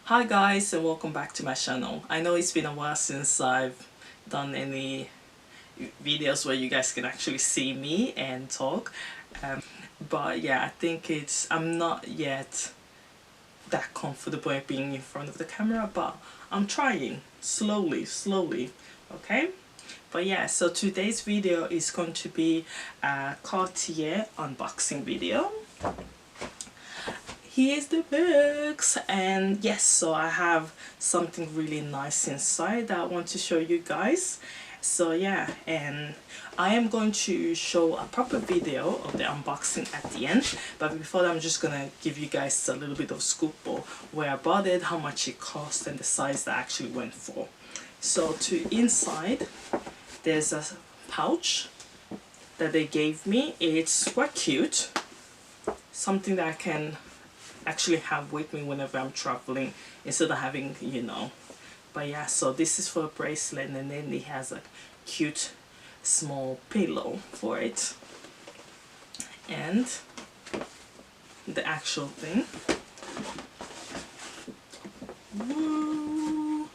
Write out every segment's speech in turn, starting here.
Hi guys, and welcome back to my channel. I know it's been a while since I've done any videos where you guys can actually see me and talk, but yeah, I think I'm not yet that comfortable at being in front of the camera, but I'm trying slowly, okay? But yeah, so today's video is going to be a Cartier unboxing video. Here's the box, and yes, so I have something really nice inside that I want to show you guys. So yeah, and I am going to show a proper video of the unboxing at the end, but before that I'm just gonna give you guys a little bit of scoop of where I bought it, how much it cost, and the size that I actually went for. So to inside, there's a pouch that they gave me. It's quite cute, something that I can actually have with me whenever I'm traveling instead of having, but yeah, so this is for a bracelet, and then it has a cute small pillow for it, and the actual thing. Woo!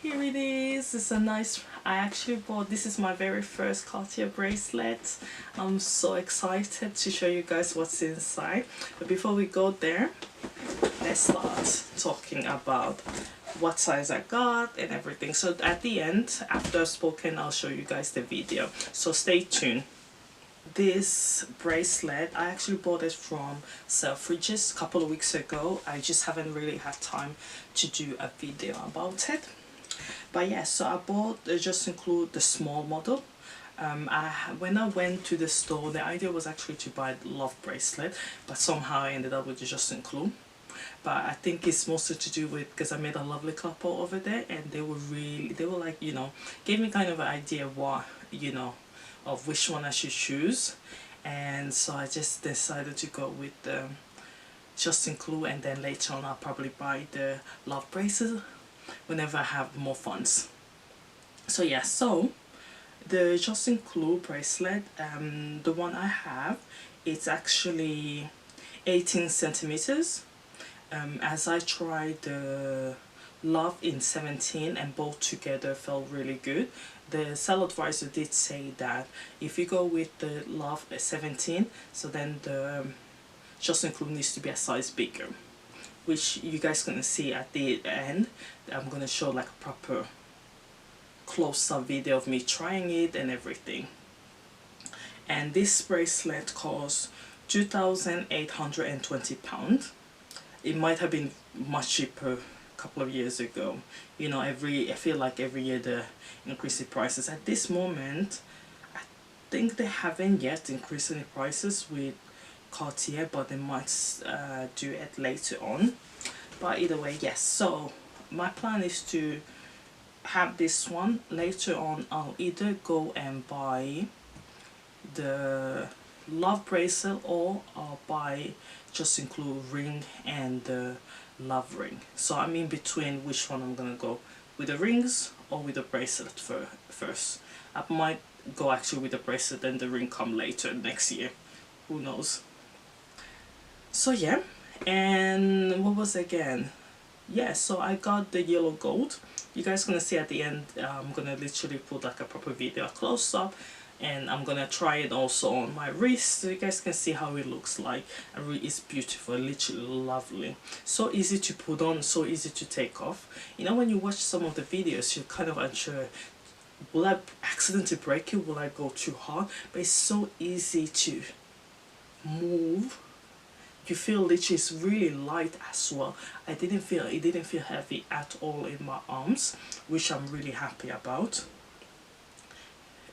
Here it is. It's a nice, I actually bought, this is my very first Cartier bracelet. I'm so excited to show you guys what's inside, but before we go there, let's start talking about what size I got and everything. So at the end, after I've spoken, I'll show you guys the video, so stay tuned. This bracelet, I actually bought it from Selfridges a couple of weeks ago. I just haven't really had time to do a video about it. But yeah, so I bought, just include the small model. When I went to the store, the idea was actually to buy the love bracelet, but somehow I ended up with the just include. But I think it's mostly to do with, because I met a lovely couple over there, and they were like, gave me kind of an idea what, of which one I should choose. And so I just decided to go with the just include, and then later on I'll probably buy the love bracelet whenever I have more funds. So yeah, so the just include bracelet, the one I have, it's actually 18 centimeters. As I tried the love in 17, and both together felt really good. The seller advisor did say that if you go with the love at 17, so then the just include needs to be a size bigger, which you guys gonna see at the end. I'm gonna show like a proper close-up video of me trying it and everything. And this bracelet costs £2,820. It might have been much cheaper a couple of years ago. I feel like every year they increase the prices. At this moment, I think they haven't yet increased any prices with Cartier, but they might do it later on. But either way, yes, so my plan is to have this one. Later on I'll either go and buy the love bracelet, or I'll buy just include ring and the love ring. So I'm in between which one I'm gonna go with, the rings or with the bracelet first. I might go actually with the bracelet and the ring come later next year, who knows. So yeah, and what was again, yeah, so I got the yellow gold. You guys gonna see at the end, I'm gonna literally put like a proper video, a close up, and I'm gonna try it also on my wrist so you guys can see how it looks like. And it's beautiful, literally lovely, so easy to put on, so easy to take off. When you watch some of the videos, you're kind of unsure, will I accidentally break it, will I go too hard? But it's so easy to move. You feel literally it's really light as well. It didn't feel heavy at all in my arms, which I'm really happy about.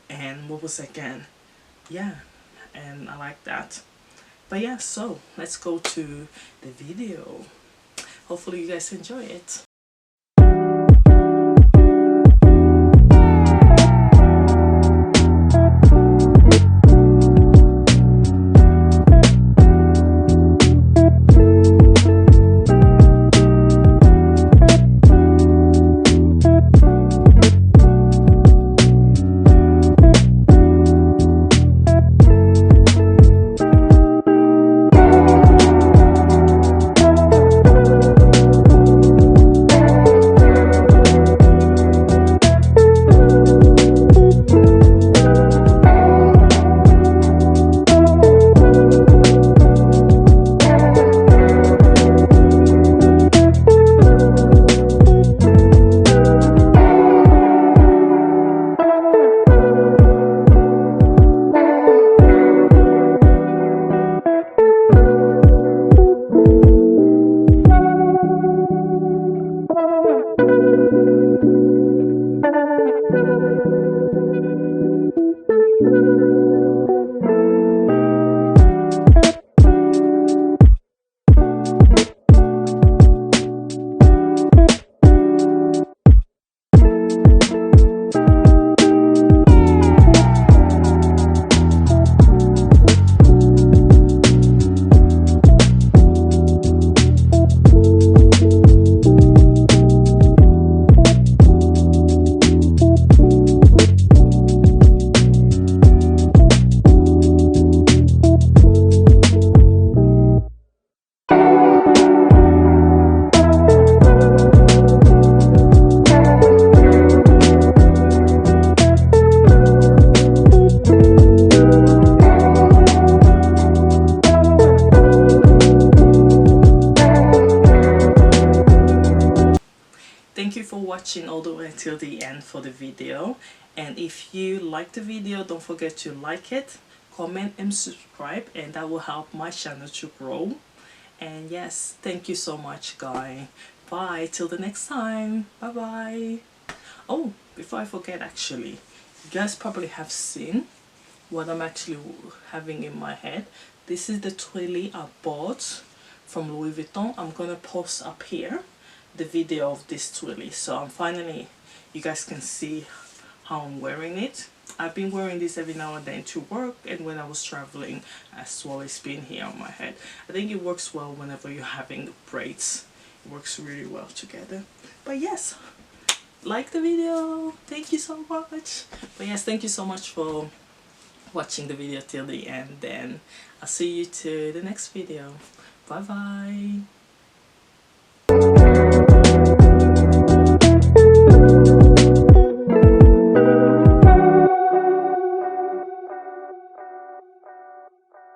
And what was again, yeah, and I like that. But yeah, so let's go to the video. Hopefully you guys enjoy it. you for watching all the way till the end for the video. And if you like the video, don't forget to like it, comment and subscribe, and that will help my channel to grow. And yes, thank you so much guys. Bye till the next time. Bye bye. Oh, before I forget, actually, you guys probably have seen what I'm actually having in my head. This is the twilly I bought from Louis Vuitton. I'm gonna post up here the video of this twilly, so I'm finally, you guys can see how I'm wearing it. I've been wearing this every now and then to work, and when I was traveling as well, it's been here on my head. I think it works well whenever you're having braids. It works really well together. But yes, like the video, thank you so much. But yes, thank you so much for watching the video till the end. Then I'll see you to the next video. Bye bye.